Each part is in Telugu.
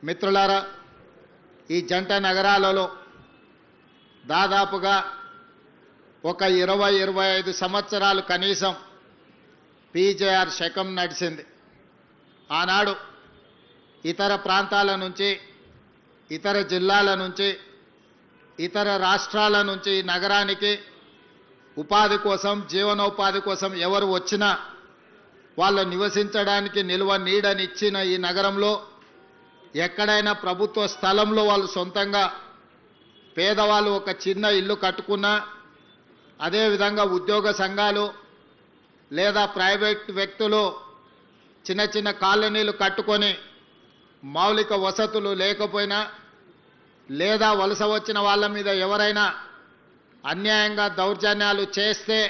మిత్రులారా, ఈ జంట నగరాలలో దాదాపుగా ఒక 20-25 సంవత్సరాలు కనీసం పీజేఆర్ శకం నడిచింది. ఆనాడు ఇతర ప్రాంతాల నుంచి, ఇతర జిల్లాల నుంచి, ఇతర రాష్ట్రాల నుంచి ఈ నగరానికి ఉపాధి కోసం, జీవనోపాధి కోసం ఎవరు వచ్చినా వాళ్ళు నివసించడానికి నిల్వ నీడనిచ్చిన ఈ నగరంలో ఎక్కడైనా ప్రభుత్వ స్థలంలో వాళ్ళు సొంతంగా పేదవాళ్ళు ఒక చిన్న ఇల్లు కట్టుకున్నా, అదేవిధంగా ఉద్యోగ సంఘాలు లేదా ప్రైవేట్ వ్యక్తులు చిన్న చిన్న కాలనీలు కట్టుకొని మౌలిక వసతులు లేకపోయినా, లేదా వలస వచ్చిన వాళ్ళ మీద ఎవరైనా అన్యాయంగా దౌర్జన్యాలు చేస్తే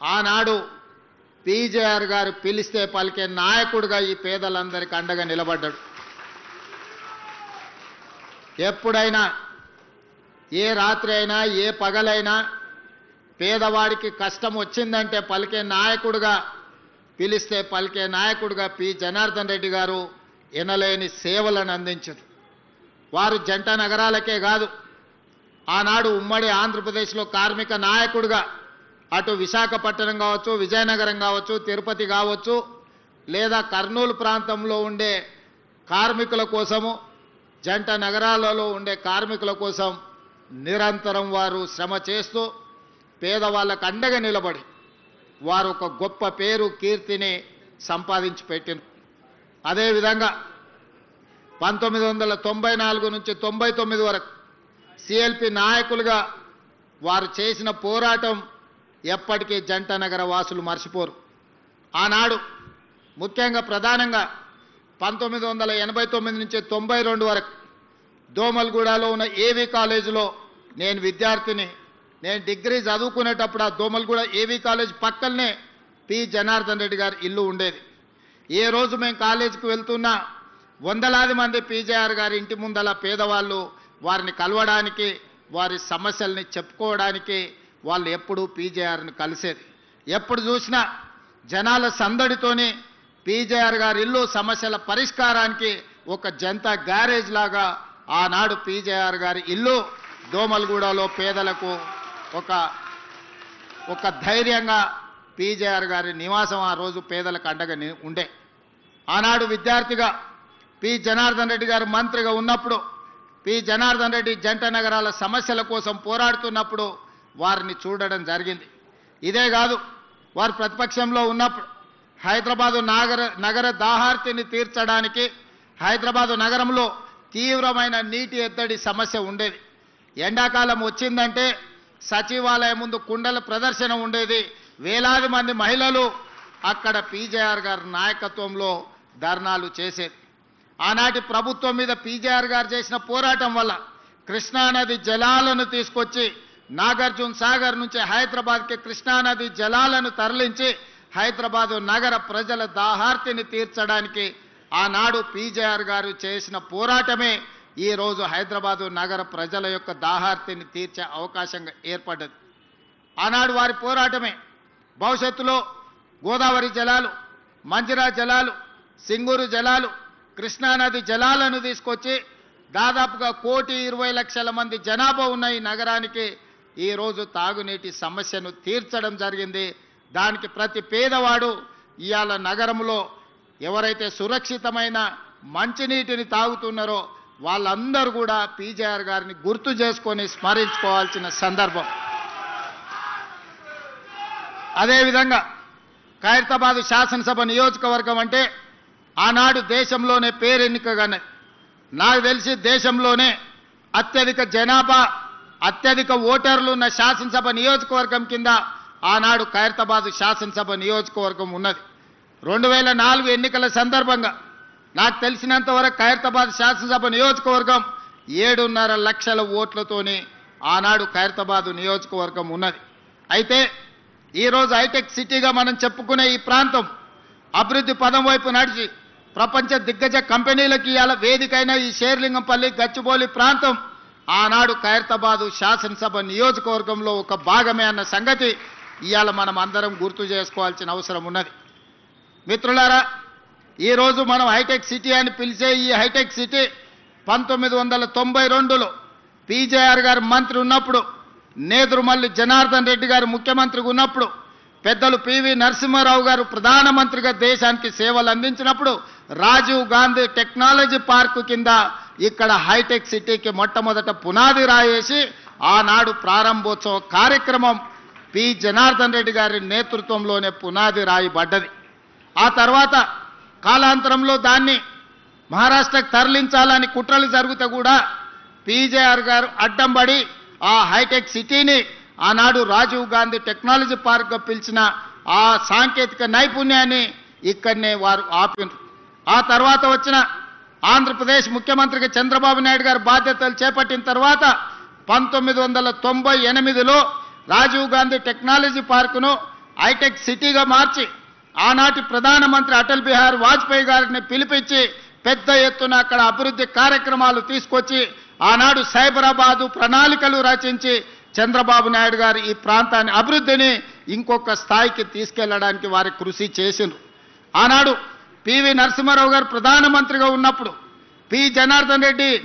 ఆనాడు పీజేఆర్ గారు పిలిస్తే పలికే నాయకుడిగా ఈ పేదలందరికీ అండగా నిలబడ్డాడు. ఎప్పుడైనా, ఏ రాత్రి అయినా, ఏ పగలైనా పేదవాడికి కష్టం వచ్చిందంటే పలికే నాయకుడిగా, పిలిస్తే పలికే నాయకుడిగా పి జనార్దన్ రెడ్డి గారు ఎనలేని సేవలను అందించారు. వారు జంట నగరాలకే కాదు, ఆనాడు ఉమ్మడి ఆంధ్రప్రదేశ్లో కార్మిక నాయకుడిగా అటు విశాఖపట్నం కావచ్చు, విజయనగరం కావచ్చు, తిరుపతి కావచ్చు, లేదా కర్నూలు ప్రాంతంలో ఉండే కార్మికుల కోసము, జంట నగరాలలో ఉండే కార్మికుల కోసం నిరంతరం వారు శ్రమ చేస్తూ పేదవాళ్ళకు అండగా నిలబడి వారు ఒక గొప్ప పేరు, కీర్తిని సంపాదించి పెట్టినారు. అదేవిధంగా 1994 నుంచి 99 వరకు సిఎల్పి నాయకులుగా వారు చేసిన పోరాటం ఎప్పటికీ జంట నగర వాసులు మర్చిపోరు. ఆనాడు ముఖ్యంగా ప్రధానంగా 1989 నుంచి 92 వరకు దోమల్గూడలో ఉన్న ఏవీ కాలేజీలో నేను విద్యార్థిని, నేను డిగ్రీ చదువుకునేటప్పుడు ఆ దోమల్గూడ ఏవీ కాలేజ్ పక్కనే పి జనార్దన్ రెడ్డి గారి ఇల్లు ఉండేది. ఏ రోజు మేము కాలేజీకి వెళ్తున్నా వందలాది మంది పీజేఆర్ గారి ఇంటి ముందల పేదవాళ్ళు వారిని కలవడానికి, వారి సమస్యల్ని చెప్పుకోవడానికి వాళ్ళు ఎప్పుడూ పీజేఆర్ని కలిసేది. ఎప్పుడు చూసినా జనాల సందడితోనే పీజేఆర్ గారి ఇల్లు సమస్యల పరిష్కారానికి ఒక జనతా గ్యారేజ్ లాగా ఆనాడు పీజేఆర్ గారి ఇల్లు దోమల్గూడలో పేదలకు ఒక ధైర్యంగా పీజేఆర్ గారి నివాసం ఆ రోజు పేదలకు అండగా ఉండే. ఆనాడు విద్యార్థిగా పి జనార్దన్ రెడ్డి గారు మంత్రిగా ఉన్నప్పుడు పి జనార్దన్ రెడ్డి జంట నగరాల సమస్యల కోసం పోరాడుతున్నప్పుడు వారిని చూడడం జరిగింది. ఇదే కాదు, వారు ప్రతిపక్షంలో ఉన్నప్పుడు హైదరాబాదు నగర దాహార్తిని తీర్చడానికి హైదరాబాదు నగరంలో తీవ్రమైన నీటి ఎద్దడి సమస్య ఉండేది. ఎండాకాలం వచ్చిందంటే సచివాలయం ముందు కుండల ప్రదర్శన ఉండేది. వేలాది మంది మహిళలు అక్కడ పీజేఆర్ గారి నాయకత్వంలో ధర్నాలు చేసేది. ఆనాటి ప్రభుత్వం మీద పీజేఆర్ గారు చేసిన పోరాటం వల్ల కృష్ణానది జలాలను తీసుకొచ్చి నాగార్జున సాగర్ నుంచి హైదరాబాద్కి కృష్ణానది జలాలను తరలించి హైదరాబాదు నగర ప్రజల దాహార్తిని తీర్చడానికి ఆనాడు పీజేఆర్ గారు చేసిన పోరాటమే ఈరోజు హైదరాబాదు నగర ప్రజల యొక్క దాహార్తిని తీర్చే అవకాశంగా ఏర్పడ్డది. ఆనాడు వారి పోరాటమే భవిష్యత్తులో గోదావరి జలాలు, మంజిరా జలాలు, సింగూరు జలాలు, కృష్ణానది జలాలను తీసుకొచ్చి దాదాపుగా 1,20,00,000 మంది జనాభా ఉన్న ఈ నగరానికి ఈరోజు తాగునీటి సమస్యను తీర్చడం జరిగింది. దానికి ప్రతి పేదవాడు ఇవాళ నగరంలో ఎవరైతే సురక్షితమైన మంచినీటిని తాగుతున్నారో వాళ్ళందరూ కూడా పీజేఆర్ గారిని గుర్తు చేసుకొని స్మరించుకోవాల్సిన సందర్భం. అదేవిధంగా ఖైరతాబాద్ శాసనసభ నియోజకవర్గం అంటే ఆనాడు దేశంలోనే పేరెన్నికగానే, నాకు తెలిసి దేశంలోనే అత్యధిక జనాభా, అత్యధిక ఓటర్లు ఉన్న శాసనసభ నియోజకవర్గం కింద ఆనాడు ఖైరతాబాద్ శాసనసభ నియోజకవర్గం ఉన్నది. 2004 ఎన్నికల సందర్భంగా నాకు తెలిసినంత వరకు ఖైరతాబాద్ శాసనసభ నియోజకవర్గం 7.5 లక్షల ఓట్లతోనే ఆనాడు ఖైరతాబాద్ నియోజకవర్గం ఉన్నది. అయితే ఈరోజు హైటెక్ సిటీగా మనం చెప్పుకునే ఈ ప్రాంతం అభివృద్ధి పదం వైపు నడిచి ప్రపంచ దిగ్గజ కంపెనీలకు ఇవాళ వేదికైన ఈ షేర్లింగంపల్లి, గచ్చిబౌలి ప్రాంతం ఆనాడు ఖైరతాబాద్ శాసనసభ నియోజకవర్గంలో ఒక భాగమే అన్న సంగతి ఇవాళ మనం అందరం గుర్తు చేసుకోవాల్సిన అవసరం ఉన్నది. మిత్రులారా, ఈరోజు మనం హైటెక్ సిటీ అని పిలిచే ఈ హైటెక్ సిటీ 1992లో పీజేఆర్ గారు మంత్రి ఉన్నప్పుడు, నేదురుమల్లి జనార్దన్ రెడ్డి గారు ముఖ్యమంత్రిగా ఉన్నప్పుడు, పెద్దలు పివి నరసింహారావు గారు ప్రధానమంత్రిగా దేశానికి సేవలు అందించినప్పుడు రాజీవ్ గాంధీ టెక్నాలజీ పార్కు కింద ఇక్కడ హైటెక్ సిటీకి మొట్టమొదట పునాది రాయేసి ఆనాడు ప్రారంభోత్సవ కార్యక్రమం పి జనార్దన్ రెడ్డి గారి నేతృత్వంలోనే పునాది రాయబడ్డది. ఆ తర్వాత కాలాంతరంలో దాన్ని మహారాష్ట్రకు తరలించాలని కుట్రలు జరిగితే కూడా పీజేఆర్ గారు అడ్డం పడి ఆ హైటెక్ సిటీని ఆనాడు రాజీవ్ గాంధీ టెక్నాలజీ పార్క్గా పిలిచిన ఆ సాంకేతిక నైపుణ్యాన్ని ఇక్కడనే వారు ఆపినారు. ఆ తర్వాత వచ్చిన ఆంధ్రప్రదేశ్ ముఖ్యమంత్రిగా చంద్రబాబు నాయుడు గారు బాధ్యతలు చేపట్టిన తర్వాత 1998లో రాజీవ్ గాంధీ టెక్నాలజీ పార్కును హైటెక్ సిటీగా మార్చి ఆనాటి ప్రధానమంత్రి అటల్ బిహారీ వాజ్పేయి గారిని పిలిపించి పెద్ద ఎత్తున అక్కడ అభివృద్ధి కార్యక్రమాలు తీసుకొచ్చి ఆనాడు సైబరాబాదు ప్రణాళికలు రచించి చంద్రబాబు నాయుడు గారు ఈ ప్రాంతాన్ని అభివృద్ధిని ఇంకొక స్థాయికి తీసుకెళ్లడానికి వారి కృషి చేసిండ్రు. ఆనాడు పివి నరసింహారావు గారు ప్రధానమంత్రిగా ఉన్నప్పుడు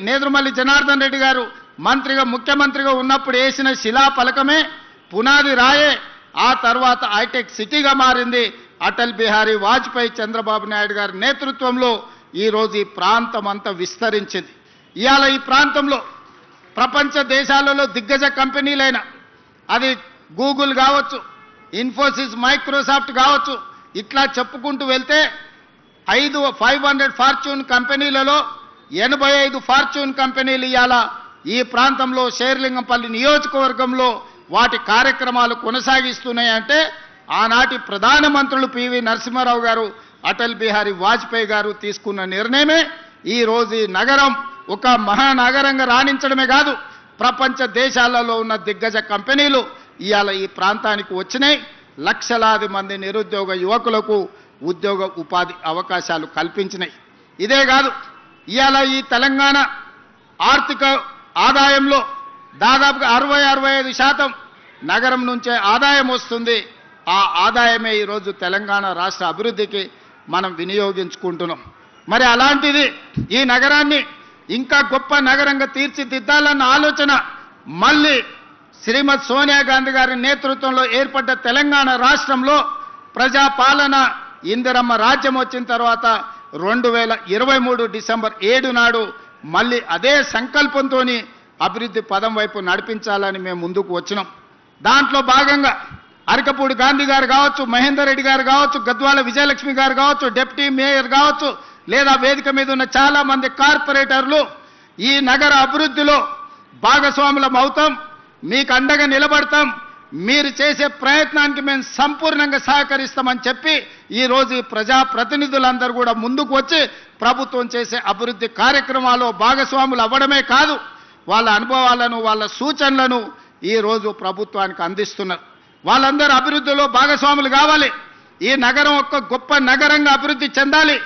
నేదురుమల్లి జనార్దన్ రెడ్డి గారు మంత్రిగా ముఖ్యమంత్రిగా ఉన్నప్పుడు వేసిన శిలాఫలకమే పునాది రాయే ఆ తర్వాత హైటెక్ సిటీగా మారింది. అటల్ బిహారీ వాజ్పేయి చంద్రబాబు నాయుడు గారి నేతృత్వంలో ఈరోజు ఈ ప్రాంతం అంతా విస్తరించింది. ఇవాళ ఈ ప్రాంతంలో ప్రపంచ దేశాలలో దిగ్గజ కంపెనీలైన అది గూగుల్ కావచ్చు, ఇన్ఫోసిస్, మైక్రోసాఫ్ట్ కావచ్చు, ఇట్లా చెప్పుకుంటూ వెళ్తే 500 ఫార్చ్యూన్ కంపెనీలలో 85 ఫార్చ్యూన్ కంపెనీలు ఇవాళ ఈ ప్రాంతంలో శేర్లింగంపల్లి నియోజకవర్గంలో వాటి కార్యక్రమాలు కొనసాగిస్తున్నాయంటే ఆనాటి ప్రధానమంత్రులు పివి నరసింహారావు గారు, అటల్ బిహారీ వాజ్పేయి గారు తీసుకున్న నిర్ణయమే ఈరోజు ఈ నగరం ఒక మహానగరంగా రాణించడమే కాదు, ప్రపంచ దేశాలలో ఉన్న దిగ్గజ కంపెనీలు ఇవాళ ఈ ప్రాంతానికి వచ్చినాయి. లక్షలాది మంది నిరుద్యోగ యువకులకు ఉద్యోగ ఉపాధి అవకాశాలు కల్పించినాయి. ఇదే కాదు, ఇవాళ ఈ తెలంగాణ ఆర్థిక ఆదాయంలో దాదాపుగా 60-65% నగరం నుంచే ఆదాయం వస్తుంది. ఆ ఆదాయమే ఈరోజు తెలంగాణ రాష్ట్ర అభివృద్ధికి మనం వినియోగించుకుంటున్నాం. మరి అలాంటిది ఈ నగరాన్ని ఇంకా గొప్ప నగరంగా తీర్చిదిద్దాలన్న ఆలోచన మళ్ళీ శ్రీమతి సోనియా గాంధీ గారి నేతృత్వంలో ఏర్పడ్డ తెలంగాణ రాష్ట్రంలో ప్రజాపాలన ఇందిరమ్మ రాజ్యం వచ్చిన తర్వాత 2023 డిసెంబర్ 7 నాడు మళ్ళీ అదే సంకల్పంతో అభివృద్ధి పదం వైపు నడిపించాలని మేము ముందుకు వచ్చినాం. దాంట్లో భాగంగా అరకపూడి గాంధీ గారు కావచ్చు, మహేందర్ రెడ్డి గారు కావచ్చు, గద్వాల విజయలక్ష్మి గారు కావచ్చు, డిప్యూటీ మేయర్ కావచ్చు, లేదా వేదిక మీద ఉన్న చాలా మంది కార్పొరేటర్లు ఈ నగర అభివృద్ధిలో భాగస్వాములం అవుతాం, మీకు అండగా నిలబడతాం, మీరు చేసే ప్రయత్నానికి మేము సంపూర్ణంగా సహకరిస్తామని చెప్పి ఈరోజు ఈ ప్రజాప్రతినిధులందరూ కూడా ముందుకు వచ్చి ప్రభుత్వం చేసే అభివృద్ధి కార్యక్రమాల్లో భాగస్వాములు అవ్వడమే కాదు, వాళ్ళ అనుభవాలను వాళ్ళ సూచనలను ఈరోజు ప్రభుత్వానికి అందిస్తున్నారు. వాళ్ళందరూ అభివృద్ధిలో భాగస్వాములు కావాలి. ఈ నగరం ఒక గొప్ప నగరంగా అభివృద్ధి చెందాలి.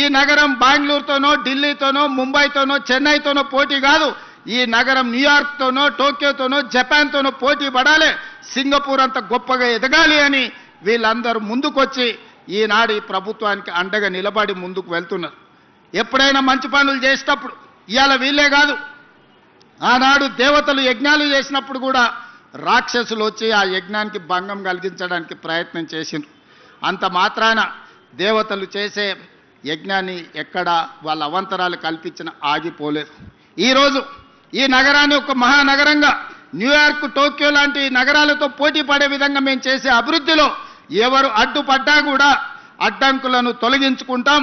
ఈ నగరం బెంగళూరుతోనో, ఢిల్లీతోనో, ముంబైతోనో, చెన్నైతోనో పోటీ కాదు. ఈ నగరం న్యూయార్క్తోనో, టోక్యోతోనో, జపాన్తోనో పోటీ పడాలి, సింగపూర్ అంత గొప్పగా ఎదగాలి అని వీళ్ళందరూ ముందుకొచ్చి ఈనాడు ఈ ప్రభుత్వానికి అండగా నిలబడి ముందుకు వెళ్తున్నారు. ఎప్పుడైనా మంచి పనులు చేసేటప్పుడు ఇవాళ వీళ్ళే కాదు, ఆనాడు దేవతలు యజ్ఞాలు చేసినప్పుడు కూడా రాక్షసులు వచ్చి ఆ యజ్ఞానికి భంగం కలిగించడానికి ప్రయత్నం చేసిండ్రు. అంత మాత్రాన దేవతలు చేసే యజ్ఞాన్ని ఎక్కడ వాళ్ళ అవంతరాలు కల్పించిన ఆగిపోలేదు. ఈరోజు ఈ నగరాన్ని ఒక మహానగరంగా న్యూయార్క్, టోక్యో లాంటి నగరాలతో పోటీ పడే విధంగా మేము చేసే అభివృద్ధిలో ఎవరు అడ్డుపడ్డా కూడా అడ్డంకులను తొలగించుకుంటాం,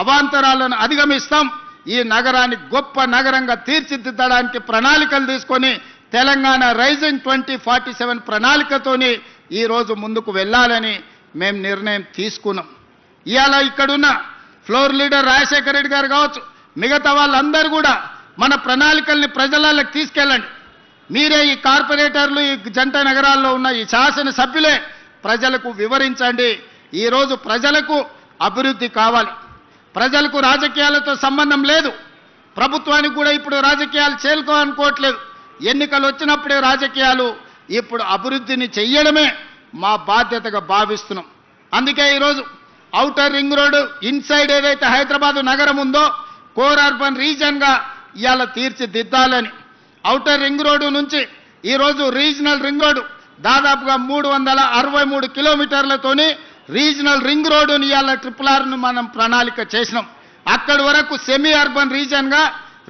అవాంతరాలను అధిగమిస్తాం. ఈ నగరాన్ని గొప్ప నగరంగా తీర్చిదిద్దడానికి ప్రణాళికలు తీసుకొని తెలంగాణ రైజింగ్ 2047 ప్రణాళికతోని ఈరోజు ముందుకు వెళ్ళాలని మేము నిర్ణయం తీసుకున్నాం. ఇవాళ ఇక్కడున్న ఫ్లోర్ లీడర్ రాజశేఖర రెడ్డి గారు కావచ్చు, మిగతా వాళ్ళందరూ కూడా మన ప్రణాళికల్ని ప్రజలకు తీసుకెళ్ళండి. మీరే ఈ కార్పొరేటర్లు, ఈ జంట నగరాల్లో ఉన్న ఈ శాసనసభ్యులే ప్రజలకు వివరించండి. ఈరోజు ప్రజలకు అభివృద్ధి కావాలి, ప్రజలకు రాజకీయాలతో సంబంధం లేదు. ప్రభుత్వానికి కూడా ఇప్పుడు రాజకీయాలు చేరుకోవాలనుకోవట్లేదు. ఎన్నికలు వచ్చినప్పుడే రాజకీయాలు, ఇప్పుడు అభివృద్ధిని చెయ్యడమే మా బాధ్యతగా భావిస్తున్నాం. అందుకే ఈరోజు ఔటర్ రింగ్ రోడ్ ఇన్సైడ్ ఏదైతే హైదరాబాద్ నగరం ఉందో కోర్ అర్బన్ రీజన్గా ఇవాళ తీర్చిదిద్దాలని, ఔటర్ రింగ్ రోడ్డు నుంచి ఈరోజు రీజనల్ రింగ్ రోడ్డు దాదాపుగా 363 కిలోమీటర్లతోని రీజనల్ రింగ్ రోడ్డుని ఇవాళ RRRను మనం ప్రణాళిక చేసినాం. అక్కడి వరకు సెమీ అర్బన్ రీజన్గా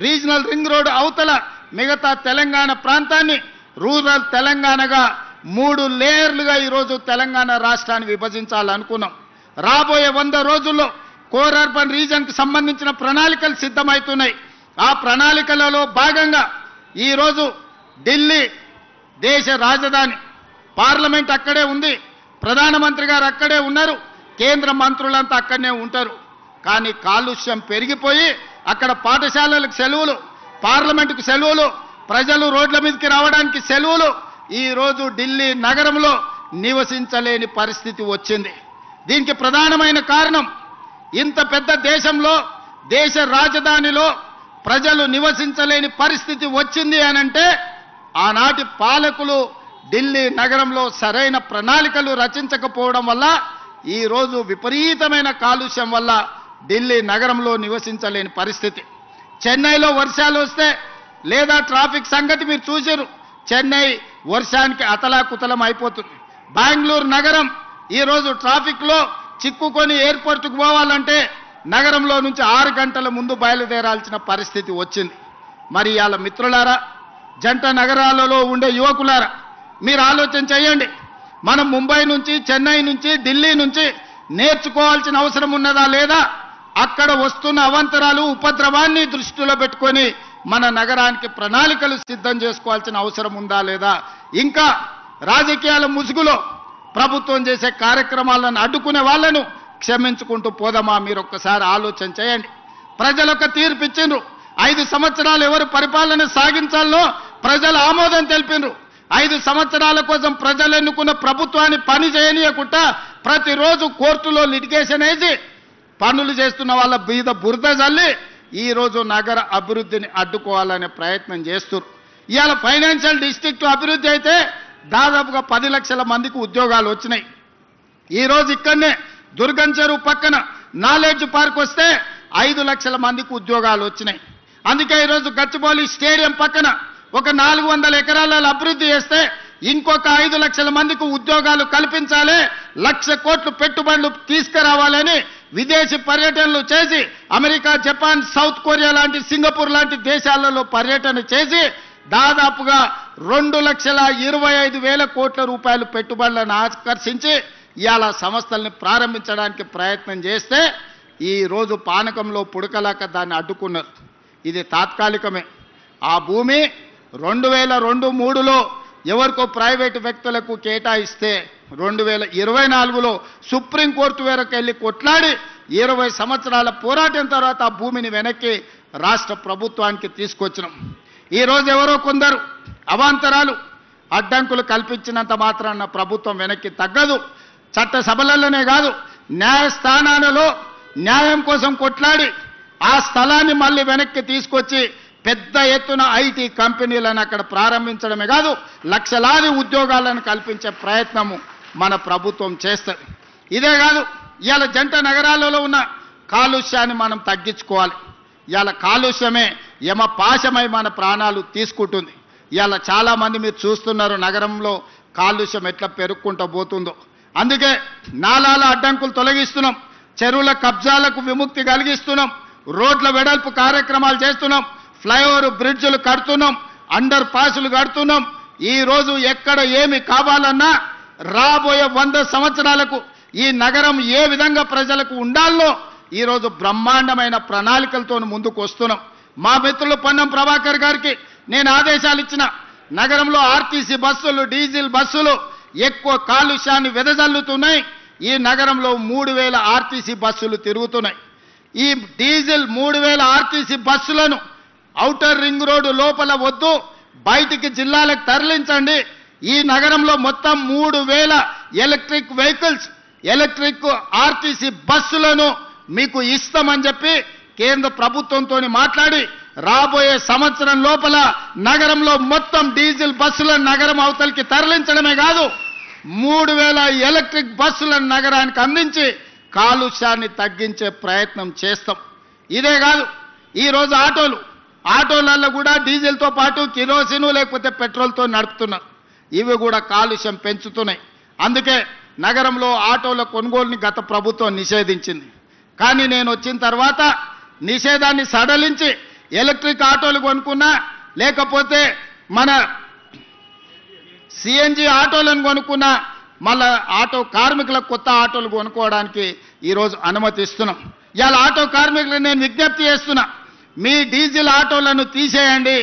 రీజనల్ రింగ్ రోడ్డు అవతల మిగతా తెలంగాణ ప్రాంతాన్ని రూరల్ తెలంగాణగా 3 లేయర్లుగా ఈరోజు తెలంగాణ రాష్ట్రాన్ని విభజించాలనుకున్నాం. రాబోయే 100 రోజుల్లో కోర్ అర్బన్ రీజన్కి సంబంధించిన ప్రణాళికలు సిద్ధమవుతున్నాయి. ఆ ప్రణాళికలలో భాగంగా ఈరోజు ఢిల్లీ దేశ రాజధాని, పార్లమెంట్ అక్కడే ఉంది, ప్రధానమంత్రి గారు అక్కడే ఉన్నారు, కేంద్ర మంత్రులంతా అక్కడనే ఉంటారు. కానీ కాలుష్యం పెరిగిపోయి అక్కడ పాఠశాలలకు సెలవులు, పార్లమెంటుకు సెలవులు, ప్రజలు రోడ్ల మీదకి రావడానికి సెలవులు, ఈరోజు ఢిల్లీ నగరంలో నివసించలేని పరిస్థితి వచ్చింది. దీనికి ప్రధానమైన కారణం ఇంత పెద్ద దేశంలో దేశ రాజధానిలో ప్రజలు నివసించలేని పరిస్థితి వచ్చింది అనంటే ఆనాటి పాలకులు ఢిల్లీ నగరంలో సరైన ప్రణాళికలు రచించకపోవడం వల్ల ఈరోజు విపరీతమైన కాలుష్యం వల్ల ఢిల్లీ నగరంలో నివసించలేని పరిస్థితి. చెన్నైలో వర్షాలు వస్తే లేదా ట్రాఫిక్ సంగతి మీరు చూసారు, చెన్నై వర్షానికి అతలాకుతలం అయిపోతుంది. బెంగళూరు నగరం ఈరోజు ట్రాఫిక్లో చిక్కుకొని ఎయిర్పోర్ట్కు పోవాలంటే నగరంలో నుంచి 6 గంటల ముందు బయలుదేరాల్సిన పరిస్థితి వచ్చింది. మరి ఇవాళ మిత్రులారా, జంట నగరాలలో ఉండే యువకులారా, మీరు ఆలోచన చేయండి. మనం ముంబై నుంచి, చెన్నై నుంచి, ఢిల్లీ నుంచి నేర్చుకోవాల్సిన అవసరం ఉన్నదా లేదా? అక్కడ వస్తున్న అవాంతరాలు, ఉపద్రవాన్ని దృష్టిలో పెట్టుకొని మన నగరానికి ప్రణాళికలు సిద్ధం చేసుకోవాల్సిన అవసరం ఉందా లేదా? ఇంకా రాజకీయాల ముసుగులో ప్రభుత్వం చేసే కార్యక్రమాలను అడ్డుకునే వాళ్ళను క్షమించుకుంటూ పోదామా? మీరు ఒక్కసారి ఆలోచన చేయండి. ప్రజలకు తీర్పు ఇచ్చిండ్రు. 5 సంవత్సరాలు ఎవరు పరిపాలన సాగించాలో ప్రజలు ఆమోదం తెలిపిండ్రు. 5 సంవత్సరాల కోసం ప్రజలు ఎన్నుకున్న ప్రభుత్వాన్ని పని చేయనీయకుండా ప్రతిరోజు కోర్టులో లిటిగేషన్ వేసి పనులు చేస్తున్న వాళ్ళ బీద బురద జల్లి ఈరోజు నగర అభివృద్ధిని అడ్డుకోవాలనే ప్రయత్నం చేస్తున్నారు. ఇవాళ ఫైనాన్షియల్ డిస్ట్రిక్ట్ అభివృద్ధి అయితే దాదాపుగా 10 లక్షల మందికి ఉద్యోగాలు వచ్చినాయి. ఈరోజు ఇక్కడనే దుర్గం చెరువు పక్కన నాలెడ్జ్ పార్క్ వస్తే 5 లక్షల మందికి ఉద్యోగాలు వచ్చినాయి. అందుకే ఈరోజు గచ్చిబౌలి స్టేడియం పక్కన ఒక 400 ఎకరాలలో అభివృద్ధి చేస్తే ఇంకొక 5 లక్షల మందికి ఉద్యోగాలు కల్పించాలి, 1,00,000 కోట్లు పెట్టుబడులు తీసుకురావాలని విదేశీ పర్యటనలు చేసి అమెరికా, జపాన్, సౌత్ కొరియా లాంటి, సింగపూర్ లాంటి దేశాలలో పర్యటన చేసి దాదాపుగా 2,25,000 కోట్ల రూపాయలు పెట్టుబడులను ఆకర్షించి ఇవాళ సంస్థల్ని ప్రారంభించడానికి ప్రయత్నం చేస్తే ఈరోజు పానకంలో పుడకలాక దాన్ని అడ్డుకున్నారు. ఇది తాత్కాలికమే. ఆ భూమి 2002-03లో ఎవరికో ప్రైవేటు వ్యక్తులకు కేటాయిస్తే 2024లో సుప్రీంకోర్టు వరకు వెళ్ళి కొట్లాడి 20 సంవత్సరాల పోరాటం తర్వాత ఆ భూమిని వెనక్కి రాష్ట్ర ప్రభుత్వానికి తీసుకొచ్చినాం. ఈరోజు ఎవరో కొందరు అవాంతరాలు, అడ్డంకులు కల్పించినంత మాత్రాన ప్రభుత్వం వెనక్కి తగ్గదు. చట్టసభలలోనే కాదు, న్యాయస్థానాలలో న్యాయం కోసం కొట్లాడి ఆ స్థలాన్ని మళ్ళీ వెనక్కి తీసుకొచ్చి పెద్ద ఎత్తున ఐటీ కంపెనీలను అక్కడ ప్రారంభించడమే కాదు, లక్షలాది ఉద్యోగాలను కల్పించే ప్రయత్నము మన ప్రభుత్వం చేస్తుంది. ఇదే కాదు, ఇవాళ జంట నగరాలలో ఉన్న కాలుష్యాన్ని మనం తగ్గించుకోవాలి. ఇవాళ కాలుష్యమే యమపాశమై మన ప్రాణాలు తీసుకుంటుంది. ఇవాళ చాలామంది మీరు చూస్తున్నారు నగరంలో కాలుష్యం ఎట్లా పెరుక్కుంటూ పోతుందో. అందుకే నాలాల అడ్డంకులు తొలగిస్తున్నాం, చెరువుల కబ్జాలకు విముక్తి కలిగిస్తున్నాం, రోడ్ల వెడల్పు కార్యక్రమాలు చేస్తున్నాం, ఫ్లైఓవర్ బ్రిడ్జ్లు కడుతున్నాం, అండర్ పాసులు కడుతున్నాం. ఈరోజు ఎక్కడ ఏమి కావాలన్నా రాబోయే 100 సంవత్సరాలకు ఈ నగరం ఏ విధంగా ప్రజలకు ఉండాలో ఈరోజు బ్రహ్మాండమైన ప్రణాళికలతో ముందుకు వస్తున్నాం. మా మిత్రులు పొన్నం ప్రభాకర్ గారికి నేను ఆదేశాలు ఇచ్చిన, నగరంలో ఆర్టీసీ బస్సులు, డీజిల్ బస్సులు ఎక్కువ కాలుష్యాన్ని వెదజల్లుతున్నాయి. ఈ నగరంలో 3,000 ఆర్టీసీ బస్సులు తిరుగుతున్నాయి. ఈ డీజిల్ 3,000 ఆర్టీసీ బస్సులను ఔటర్ రింగ్ రోడ్డు లోపల వద్దు, బయటికి జిల్లాలకు తరలించండి. ఈ నగరంలో మొత్తం 3,000 ఎలక్ట్రిక్ వెహికల్స్, ఎలక్ట్రిక్ ఆర్టీసీ బస్సులను మీకు ఇస్తామని చెప్పి కేంద్ర ప్రభుత్వంతో మాట్లాడి రాబోయే సంవత్సరం లోపల నగరంలో మొత్తం డీజిల్ బస్సులను నగరం అవతలికి తరలించడమే కాదు, 3,000 ఎలక్ట్రిక్ బస్సులను నగరానికి అందించి కాలుష్యాన్ని తగ్గించే ప్రయత్నం చేస్తాం. ఇదే కాదు, ఈరోజు ఆటోలలో కూడా డీజిల్తో పాటు కిరోసిన్ లేకపోతే పెట్రోల్తో నడుపుతున్నారు. ఇవి కూడా కాలుష్యం పెంచుతున్నాయి. అందుకే నగరంలో ఆటోల కొనుగోలుని గత ప్రభుత్వం నిషేధించింది. కానీ నేను వచ్చిన తర్వాత నిషేధాన్ని సడలించి ఎలక్ట్రిక్ ఆటోలు కొనుక్కున్నా, లేకపోతే మన సిఎన్జి ఆటోలను కొనుక్కున్నా, మళ్ళా ఆటో కార్మికులకు కొత్త ఆటోలు కొనుక్కోవడానికి ఈరోజు అనుమతిస్తున్నాం. ఇవాళ ఆటో కార్మికులకు నేను విజ్ఞప్తి చేస్తున్నా, మీ డీజిల్ ఆటోలను తీసేయండి,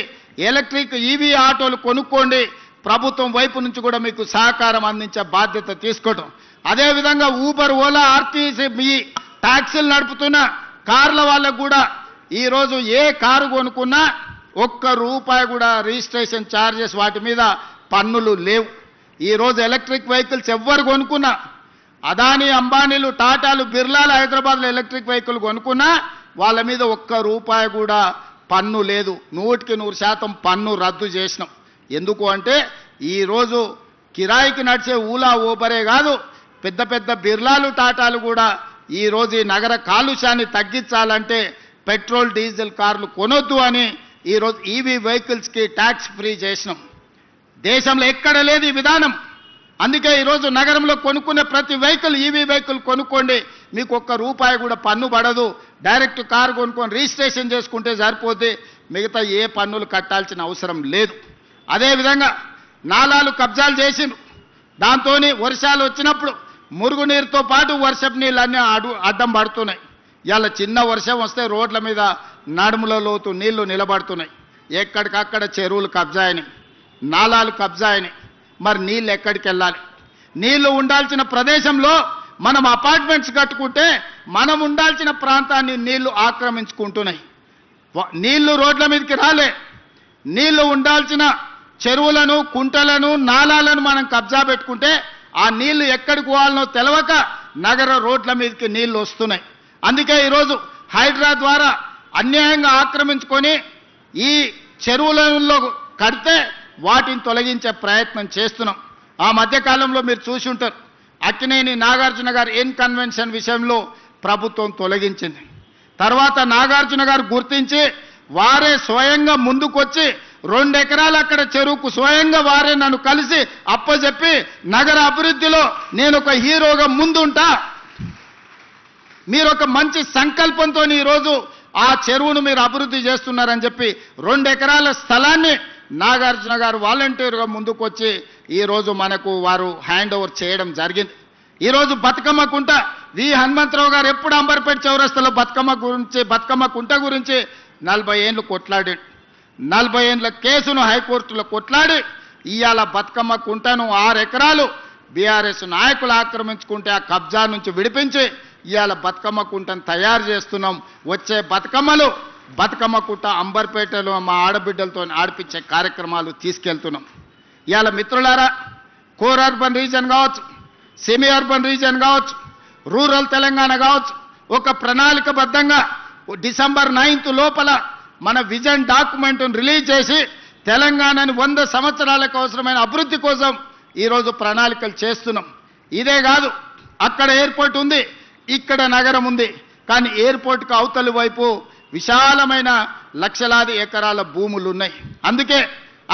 ఎలక్ట్రిక్ ఈవీ ఆటోలు కొనుక్కోండి. ప్రభుత్వం వైపు నుంచి కూడా మీకు సహకారం అందించే బాధ్యత తీసుకోవటం. అదేవిధంగా ఊబర్, ఓలా, ఆర్టీసీ మీ ట్యాక్సీలు నడుపుతున్న కార్ల వాళ్ళకు కూడా ఈరోజు ఏ కారు కొనుక్కున్నా ₹1 కూడా రిజిస్ట్రేషన్ ఛార్జెస్ వాటి మీద పన్నులు లేవు. ఈరోజు ఎలక్ట్రిక్ వెహికల్స్ ఎవ్వరు కొనుక్కున్నా, అదానీ, అంబానీలు, టాటాలు, బిర్లాలు హైదరాబాద్లో ఎలక్ట్రిక్ వెహికల్ కొనుక్కున్నా వాళ్ళ మీద ₹1 కూడా పన్ను లేదు. 100% పన్ను రద్దు చేసినాం. ఎందుకు అంటే ఈరోజు కిరాయికి నడిచే ఊలా, ఊబరే కాదు, పెద్ద పెద్ద బిర్లాలు, టాటాలు కూడా ఈరోజు ఈ నగర కాలుష్యాన్ని తగ్గించాలంటే పెట్రోల్, డీజిల్ కార్లు కొనొద్దు అని ఈరోజు ఈవీ వెహికల్స్కి ట్యాక్స్ ఫ్రీ చేసినాం. దేశంలో ఎక్కడ లేదు ఈ విధానం. అందుకే ఈరోజు నగరంలో కొనుక్కునే ప్రతి వెహికల్ ఈవీ వెహికల్ కొనుక్కోండి, మీకు ₹1 కూడా పన్ను పడదు. డైరెక్ట్ కారు కొనుక్కొని రిజిస్ట్రేషన్ చేసుకుంటే సరిపోతే మిగతా ఏ పన్నులు కట్టాల్సిన అవసరం లేదు. అదేవిధంగా నాలాలు కబ్జాలు చేసిండ్రు. దాంతో వర్షాలు వచ్చినప్పుడు మురుగునీరుతో పాటు వర్షపు నీళ్ళన్నీ అడ్డం పడుతున్నాయి. ఇవాళ చిన్న వర్షం వస్తే రోడ్ల మీద నడుముల లోతు నీళ్లు నిలబడుతున్నాయి. ఎక్కడికక్కడ చెరువులు కబ్జా అయినాయి, నాలాలు కబ్జా అయినాయి. మరి నీళ్ళు ఎక్కడికి వెళ్ళాలి? నీళ్లు ఉండాల్సిన ప్రదేశంలో మనం అపార్ట్మెంట్స్ కట్టుకుంటే మనం ఉండాల్సిన ప్రాంతాన్ని నీళ్లు ఆక్రమించుకుంటున్నాయి. నీళ్లు రోడ్ల మీదకి రాలే. నీళ్లు ఉండాల్సిన చెరువులను, కుంటలను, నాలాలను మనం కబ్జా పెట్టుకుంటే ఆ నీళ్లు ఎక్కడికి పోవాలనో తెలవక నగర రోడ్ల మీదకి నీళ్లు వస్తున్నాయి. అందుకే ఈరోజు హైడ్రా ద్వారా అన్యాయంగా ఆక్రమించుకొని ఈ చెరువులలో కడితే వాటిని తొలగించే ప్రయత్నం చేస్తున్నాం. ఆ మధ్యకాలంలో మీరు చూసి ఉంటారు, అక్కినేని నాగార్జున గారు ఇన్కన్వెన్షన్ విషయంలో ప్రభుత్వం తొలగించింది. తర్వాత నాగార్జున గారు గుర్తించి వారే స్వయంగా ముందుకొచ్చి 2 ఎకరాలు అక్కడ చెరువుకు స్వయంగా వారే నన్ను కలిసి అప్పచెప్పి నగర అభివృద్ధిలో నేను ఒక హీరోగా ముందుంటా, మీరు ఒక మంచి సంకల్పంతో ఈరోజు ఆ చెరువును మీరు అభివృద్ధి చేస్తున్నారని చెప్పి 2 ఎకరాల స్థలాన్ని నాగార్జున గారు వాలంటీర్గా ముందుకొచ్చి ఈరోజు మనకు వారు హ్యాండ్ ఓవర్ చేయడం జరిగింది. ఈరోజు బతుకమ్మ కుంట వి హనుమంతరావు గారు ఎప్పుడు అంబర్పేట చౌరస్తాలో బతుకమ్మ కుంట గురించి 40 ఏళ్ళు కొట్లాడాడు. 40 ఏళ్ళ కేసును హైకోర్టులో కొట్లాడి ఇవాళ బతుకమ్మ కుంటను 6 ఎకరాలు బీఆర్ఎస్ నాయకులు ఆక్రమించుకుంటే ఆ కబ్జా నుంచి విడిపించి ఇవాళ బతుకమ్మ కుంటను తయారు చేస్తున్నాం. వచ్చే బతుకమ్మ కుంట అంబర్పేటలో మా ఆడబిడ్డలతో ఆడిపించే కార్యక్రమాలు తీసుకెళ్తున్నాం. ఇవాళ మిత్రులారా, కోర్ అర్బన్ రీజన్ కావచ్చు, సెమీ అర్బన్ రీజన్ కావచ్చు, రూరల్ తెలంగాణ కావచ్చు, ఒక ప్రణాళికబద్ధంగా డిసెంబర్ 9 లోపల మన విజన్ డాక్యుమెంట్ను రిలీజ్ చేసి తెలంగాణని 100 సంవత్సరాలకు అవసరమైన అభివృద్ధి కోసం ఈరోజు ప్రణాళికలు చేస్తున్నాం. ఇదే కాదు, అక్కడ ఎయిర్పోర్ట్ ఉంది, ఇక్కడ నగరం ఉంది. కానీ ఎయిర్పోర్ట్కి అవతలి వైపు విశాలమైన లక్షలాది ఎకరాల భూములు ఉన్నాయి. అందుకే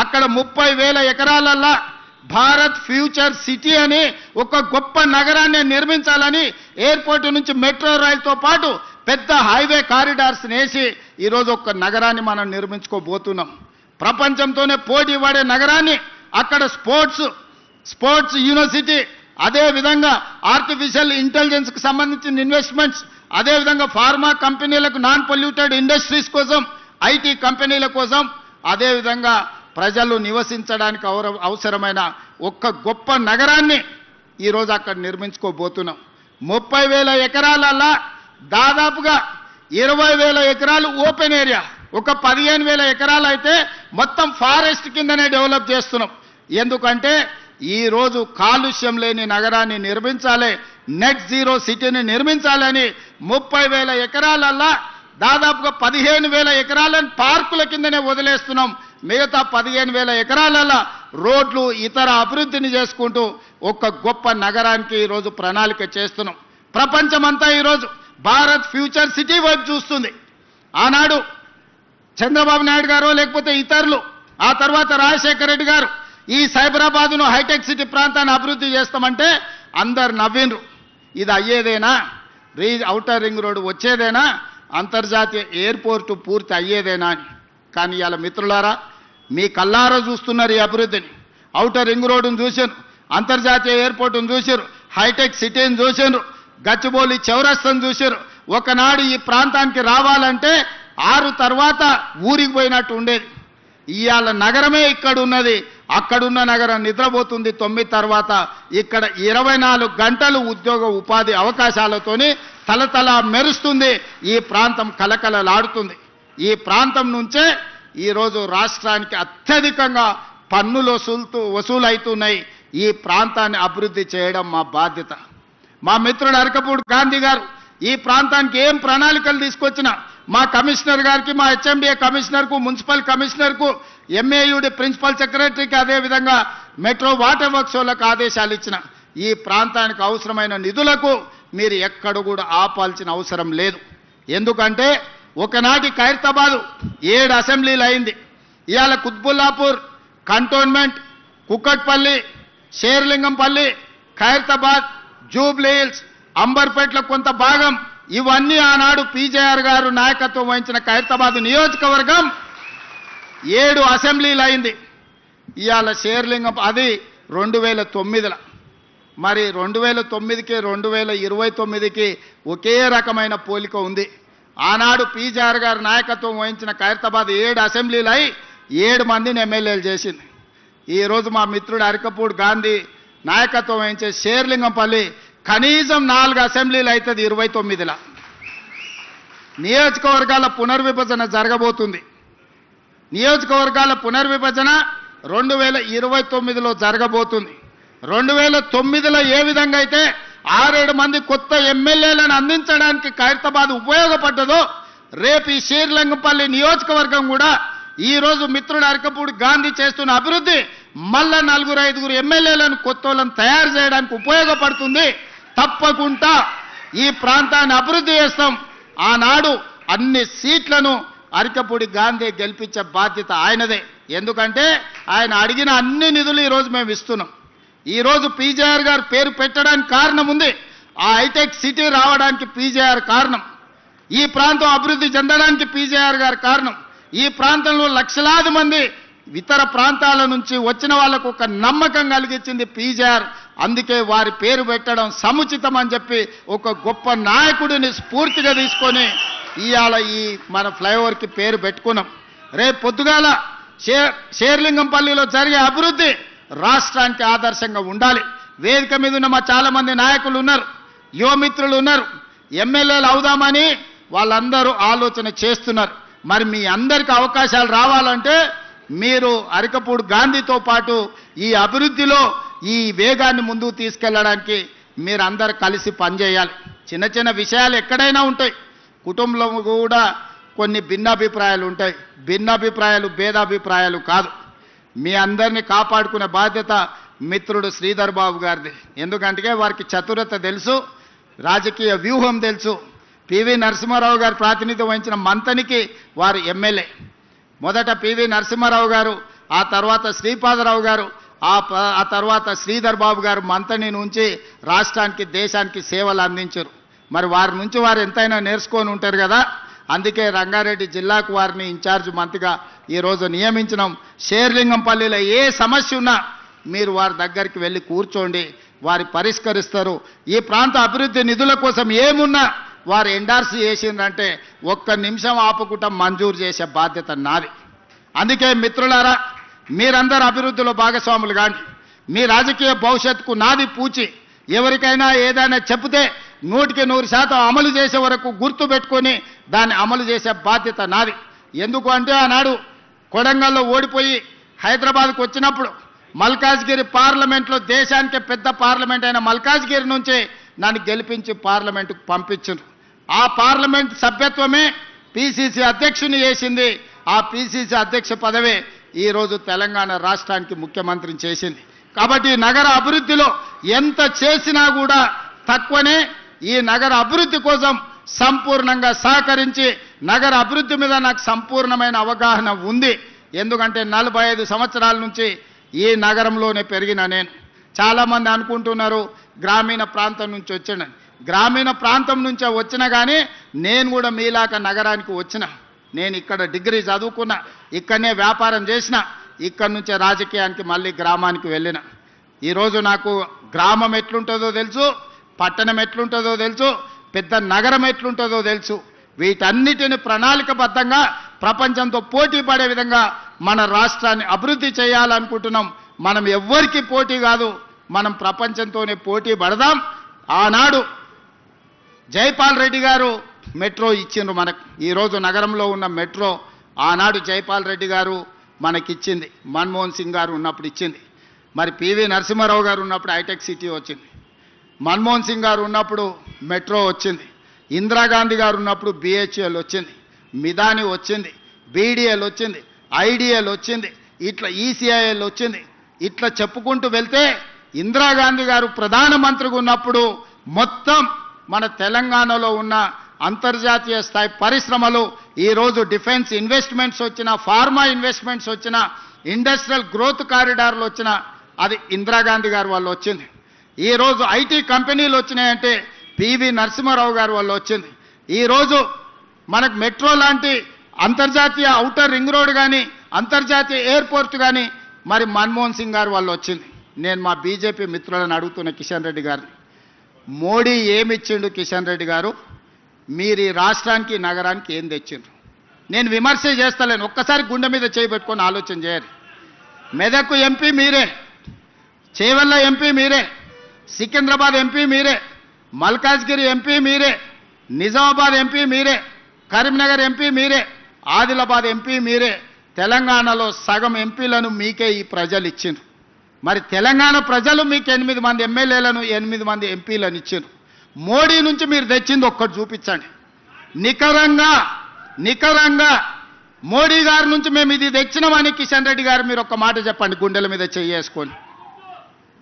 అక్కడ 30,000 ఎకరాలల్లా భారత్ ఫ్యూచర్ సిటీ అని ఒక గొప్ప నగరాన్ని నిర్మించాలని ఎయిర్పోర్ట్ నుంచి మెట్రో రైలుతో పాటు పెద్ద హైవే కారిడార్స్ వేసి ఈరోజు ఒక నగరాన్ని మనం నిర్మించుకోబోతున్నాం. ప్రపంచంతోనే పోటీ పడే నగరాన్ని అక్కడ స్పోర్ట్స్ యూనివర్సిటీ, అదేవిధంగా ఆర్టిఫిషియల్ ఇంటెలిజెన్స్కి సంబంధించిన ఇన్వెస్ట్మెంట్స్, అదేవిధంగా ఫార్మా కంపెనీలకు నాన్ పొల్యూటెడ్ ఇండస్ట్రీస్ కోసం, ఐటీ కంపెనీల కోసం, అదేవిధంగా ప్రజలు నివసించడానికి అవసరమైన ఒక్క గొప్ప నగరాన్ని ఈరోజు అక్కడ నిర్మించుకోబోతున్నాం. 30,000 ఎకరాలల్లా దాదాపుగా 20,000 ఎకరాలు ఓపెన్ ఏరియా, ఒక 15,000 ఎకరాలు అయితే మొత్తం ఫారెస్ట్ కిందనే డెవలప్ చేస్తున్నాం. ఎందుకంటే ఈరోజు కాలుష్యం లేని నగరాన్ని నిర్మించాలి, నెట్ జీరో సిటీని నిర్మించాలని 30,000 ఎకరాలల్లా దాదాపుగా 15,000 ఎకరాలను పార్కుల కిందనే వదిలేస్తున్నాం. మిగతా 15,000 ఎకరాలలో రోడ్లు, ఇతర అభివృద్ధిని చేసుకుంటూ ఒక గొప్ప నగరానికి ఈరోజు ప్రణాళిక చేస్తున్నాం. ప్రపంచమంతా ఈరోజు భారత్ ఫ్యూచర్ సిటీ వైపు చూస్తుంది. ఆనాడు చంద్రబాబు నాయుడు గారు లేకపోతే ఇతరులు, ఆ తర్వాత రాజశేఖర రెడ్డి గారు ఈ సైబరాబాదును హైటెక్ సిటీ ప్రాంతాన్ని అభివృద్ధి చేస్తామంటే అందరు నవ్విండ్రు. ఇది అయ్యేదేనా? ఔటర్ రింగ్ రోడ్డు వచ్చేదేనా? అంతర్జాతీయ ఎయిర్పోర్టు పూర్తి అయ్యేదేనా అని. కానీ ఇవాళ మిత్రులారా, మీ కల్లారా చూస్తున్నారు ఈ అభివృద్ధిని. ఔటర్ రింగ్ రోడ్డును చూశారు, అంతర్జాతీయ ఎయిర్పోర్టును చూశారు, హైటెక్ సిటీని చూశారు, గచ్చిబౌలి చౌరస్తాను చూశారు. ఒకనాడు ఈ ప్రాంతానికి రావాలంటే 6 తర్వాత ఊరికి పోయినట్టు ఉండేది. ఇవాళ నగరమే ఇక్కడ ఉన్నది, అక్కడున్న నగరం నిద్రపోతుంది 9 తర్వాత. ఇక్కడ 24 గంటలు ఉద్యోగ ఉపాధి అవకాశాలతోని తలతల మెరుస్తుంది. ఈ ప్రాంతం కలకలలాడుతుంది. ఈ ప్రాంతం నుంచే ఈరోజు రాష్ట్రానికి అత్యధికంగా పన్నులు వసూలవుతున్నాయి. ఈ ప్రాంతాన్ని అభివృద్ధి చేయడం మా బాధ్యత. మా మిత్రుడు అరకపూడి గాంధీ గారు ఈ ప్రాంతానికి ఏం ప్రణాళికలు తీసుకొచ్చినా మా కమిషనర్ గారికి, మా హెచ్ఎండిఏ కమిషనర్కు, మున్సిపల్ కమిషనర్కు, ఎంఏయుడి ప్రిన్సిపల్ సెక్రటరీకి, అదేవిధంగా మెట్రో వాటర్ వర్క్స్ వాళ్ళకు ఆదేశాలు ఇచ్చిన ఈ ప్రాంతానికి అవసరమైన నిధులకు మీరు ఎక్కడ కూడా ఆపాల్సిన అవసరం లేదు. ఎందుకంటే ఒకనాటి ఖైరతాబాదు 7 అసెంబ్లీలు అయింది. ఇవాళ కుత్బుల్లాపూర్, కంటోన్మెంట్, కుక్కట్పల్లి, షేర్లింగంపల్లి, ఖైరతాబాద్, జూబ్లీ హిల్స్, అంబర్పేటలో కొంత భాగం, ఇవన్నీ ఆనాడు పీజేఆర్ గారు నాయకత్వం వహించిన ఖైరతాబాద్ నియోజకవర్గం 7 అసెంబ్లీలు అయింది. ఇవాళ షేర్లింగం అది 2009లో. మరి 2009కి 2029కి ఒకే రకమైన పోలిక ఉంది. ఆనాడు పీజేఆర్ గారు నాయకత్వం వహించిన ఖైరతాబాద్ 7 అసెంబ్లీలు అయి 7 మందిని ఎమ్మెల్యేలు చేసింది. ఈరోజు మా మిత్రుడు అరకపూడి గాంధీ నాయకత్వం వహించే షేర్లింగంపల్లి కనీసం 4 అసెంబ్లీలు అవుతుంది 29లో. నియోజకవర్గాల పునర్విభజన జరగబోతుంది. నియోజకవర్గాల పునర్విభజన 2029లో జరగబోతుంది. 2009లో ఏ విధంగా అయితే 6-7 మంది కొత్త ఎమ్మెల్యేలను అందించడానికి ఖైరతాబాద్ ఉపయోగపడ్డదో, రేపు ఈ షేర్లింగంపల్లి నియోజకవర్గం కూడా ఈరోజు మిత్రుడు అరకపూడి గాంధీ చేస్తున్న అభివృద్ధి మళ్ళా 4-5 ఎమ్మెల్యేలను కొత్తలను తయారు చేయడానికి ఉపయోగపడుతుంది. తప్పకుండా ఈ ప్రాంతాన్ని అభివృద్ధి చేస్తాం. ఆనాడు అన్ని సీట్లను అరకపూడి గాంధీ గెలిపించే బాధ్యత ఆయనదే. ఎందుకంటే ఆయన అడిగిన అన్ని నిధులు ఈరోజు మేము ఇస్తున్నాం. ఈరోజు పీజేఆర్ గారు పేరు పెట్టడానికి కారణం ఉంది. ఆ హైటెక్ సిటీ రావడానికి పీజేఆర్ కారణం. ఈ ప్రాంతం అభివృద్ధి చెందడానికి పీజేఆర్ గారు కారణం. ఈ ప్రాంతంలో లక్షలాది మంది ఇతర ప్రాంతాల నుంచి వచ్చిన వాళ్లకు ఒక నమ్మకం కలిగించింది పీజేఆర్. అందుకే వారి పేరు పెట్టడం సముచితం అని చెప్పి ఒక గొప్ప నాయకుడిని స్ఫూర్తిగా తీసుకొని ఇవాళ ఈ మన ఫ్లైఓవర్కి పేరు పెట్టుకున్నాం. రేపు పొద్దుగాల షేర్లింగంపల్లిలో జరిగే అభివృద్ధి రాష్ట్రానికి ఆదర్శంగా ఉండాలి. వేదిక మీద ఉన్న మా చాలా మంది నాయకులు ఉన్నారు, యువమిత్రులు ఉన్నారు, ఎమ్మెల్యేలు అవుదామని వాళ్ళందరూ ఆలోచన చేస్తున్నారు. మరి మీ అందరికీ అవకాశాలు రావాలంటే మీరు అరకపూడి గాంధీతో పాటు ఈ అభివృద్ధిలో ఈ వేగాన్ని ముందుకు తీసుకెళ్లడానికి మీరందరూ కలిసి పనిచేయాలి. చిన్న చిన్న విషయాలు ఎక్కడైనా ఉంటాయి, కుటుంబంలో కూడా కొన్ని భిన్నాభిప్రాయాలు ఉంటాయి. భిన్నాభిప్రాయాలు భేదాభిప్రాయాలు కాదు. మీ అందరినీ కాపాడుకునే బాధ్యత మిత్రుడు శ్రీధర్ బాబు గారిది. ఎందుకంటే వారికి చతురత తెలుసు, రాజకీయ వ్యూహం తెలుసు. పివి నరసింహారావు గారు ప్రాతినిధ్యం వహించిన మంతనికి వారు ఎమ్మెల్యే. మొదట పివి నరసింహారావు గారు, ఆ తర్వాత శ్రీపాదరావు గారు, ఆ తర్వాత శ్రీధర్ బాబు గారు మంతని నుంచి రాష్ట్రానికి దేశానికి సేవలు అందించారు. మరి వారి నుంచి వారు ఎంతైనా నేర్చుకొని ఉంటారు కదా. అందుకే రంగారెడ్డి జిల్లాకు వారిని ఇన్ఛార్జ్ మంత్రిగా ఈరోజు నియమించినాం. షేర్లింగంపల్లిలో ఏ సమస్య ఉన్నా మీరు వారి దగ్గరికి వెళ్ళి కూర్చోండి, వారి పరిష్కరిస్తారు. ఈ ప్రాంత అభివృద్ధి నిధుల కోసం ఏమున్నా వారు ఎండార్స్ చేసిందంటే ఒక్క నిమిషం ఆపకుండా మంజూరు చేసే బాధ్యత నాది. అందుకే మిత్రులారా, మీరందరూ అభివృద్ధిలో భాగస్వాములు కాండి. మీ రాజకీయ భవిష్యత్తుకు నాది పూచి. ఎవరికైనా ఏదైనా చెప్తే 100% అమలు చేసే వరకు గుర్తు పెట్టుకొని దాన్ని అమలు చేసే బాధ్యత నాది. ఎందుకు అంటే ఆనాడు కొడంగల్లో ఓడిపోయి హైదరాబాద్కు వచ్చినప్పుడు మల్కాజ్గిరి పార్లమెంట్లో దేశానికి పెద్ద పార్లమెంట్ అయిన మల్కాజ్గిరి నుంచి నన్ను గెలిపించి పార్లమెంటుకు పంపించారు. ఆ పార్లమెంట్ సభ్యత్వమే పిసిసి అధ్యక్షుని చేసింది. ఆ పిసిసి అధ్యక్ష పదవే ఈరోజు తెలంగాణ రాష్ట్రానికి ముఖ్యమంత్రిని చేసింది. కాబట్టి నగర అభివృద్ధిలో ఎంత చేసినా కూడా తక్కువనే. ఈ నగర అభివృద్ధి కోసం సంపూర్ణంగా సహకరించి నగర అభివృద్ధి మీద నాకు సంపూర్ణమైన అవగాహన ఉంది. ఎందుకంటే 45 సంవత్సరాల నుంచి ఈ నగరంలోనే పెరిగిన నేను. చాలామంది అనుకుంటున్నారు గ్రామీణ ప్రాంతం నుంచి వచ్చాను. గ్రామీణ ప్రాంతం నుంచే వచ్చినా కానీ నేను కూడా మీలాక నగరానికి వచ్చిన. నేను ఇక్కడ డిగ్రీ చదువుకున్నా, ఇక్కడనే వ్యాపారం చేసిన, ఇక్కడి నుంచే రాజకీయానికి మళ్ళీ గ్రామానికి వెళ్ళిన. ఈరోజు నాకు గ్రామం ఎట్లుంటుందో తెలుసు, పట్టణం ఎట్లుంటుందో తెలుసు, పెద్ద నగరం ఎట్లుంటుందో తెలుసు. వీటన్నిటిని ప్రణాళికబద్ధంగా ప్రపంచంతో పోటీ పడే విధంగా మన రాష్ట్రాన్ని అభివృద్ధి చేయాలనుకుంటున్నాం. మనం ఎవ్వరికి పోటీ కాదు, మనం ప్రపంచంతోనే పోటీ పడదాం. ఆనాడు జైపాల్ రెడ్డి గారు మెట్రో ఇచ్చిండ్రు మనకు. ఈరోజు నగరంలో ఉన్న మెట్రో ఆనాడు జైపాల్ రెడ్డి గారు మనకిచ్చింది. మన్మోహన్ సింగ్ గారు ఉన్నప్పుడు ఇచ్చింది. మరి పివి నరసింహారావు గారు ఉన్నప్పుడు హైటెక్ సిటీ వచ్చింది. మన్మోహన్ సింగ్ గారు ఉన్నప్పుడు మెట్రో వచ్చింది. ఇందిరాగాంధీ గారు ఉన్నప్పుడు బిహెచ్ఎల్ వచ్చింది, మిదాని వచ్చింది, బీడీఎల్ వచ్చింది, ఐడిఎల్ వచ్చింది, ఇట్లా ఈసీఐఎల్ వచ్చింది. ఇట్లా చెప్పుకుంటూ వెళ్తే ఇందిరాగాంధీ గారు ప్రధానమంత్రిగా ఉన్నప్పుడు మొత్తం మన తెలంగాణలో ఉన్న అంతర్జాతీయ స్థాయి పరిశ్రమలు, ఈరోజు డిఫెన్స్ ఇన్వెస్ట్మెంట్స్ వచ్చిన, ఫార్మా ఇన్వెస్ట్మెంట్స్ వచ్చిన, ఇండస్ట్రియల్ గ్రోత్ కారిడార్లు వచ్చిన, అది ఇందిరాగాంధీ గారు వల్ల వచ్చింది. ఈరోజు ఐటీ కంపెనీలు వచ్చినాయంటే పివి నరసింహారావు గారు వల్ల వచ్చింది. ఈరోజు మనకు మెట్రో లాంటి అంతర్జాతీయ ఔటర్ రింగ్ రోడ్ కానీ, అంతర్జాతీయ ఎయిర్పోర్ట్ కానీ మరి మన్మోహన్ సింగ్ గారు వల్ల వచ్చింది. నేను మా బీజేపీ మిత్రులను అడుగుతున్న కిషన్ రెడ్డి గారిని, మోడీ ఏమిచ్చిండు కిషన్ రెడ్డి గారు? మీరు ఈ రాష్ట్రానికి నగరానికి ఏం తెచ్చిండ్రు? నేను విమర్శ చేస్తలేను, ఒక్కసారి గుండె మీద చేయబెట్టుకొని ఆలోచన చేయాలి. మెదక్ ఎంపీ మీరే, చేవెళ్ళ ఎంపీ మీరే, సికింద్రాబాద్ ఎంపీ మీరే, మల్కాజ్గిరి ఎంపీ మీరే, నిజామాబాద్ ఎంపీ మీరే, కరీంనగర్ ఎంపీ మీరే, ఆదిలాబాద్ ఎంపీ మీరే. తెలంగాణలో సగం ఎంపీలను మీకే ఈ ప్రజలు ఇచ్చిండ్రు. మరి తెలంగాణ ప్రజలు మీకు 8 మంది ఎమ్మెల్యేలను 8 మంది ఎంపీలను ఇచ్చిండ్రు. మోడీ నుంచి మీరు తెచ్చింది ఒక్కటి చూపించండి. నికరంగా మోడీ గారి నుంచి మేము ఇది తెచ్చినామని కిషన్ రెడ్డి గారు మీరు ఒక్క మాట చెప్పండి, గుండెల మీద చేసుకొని.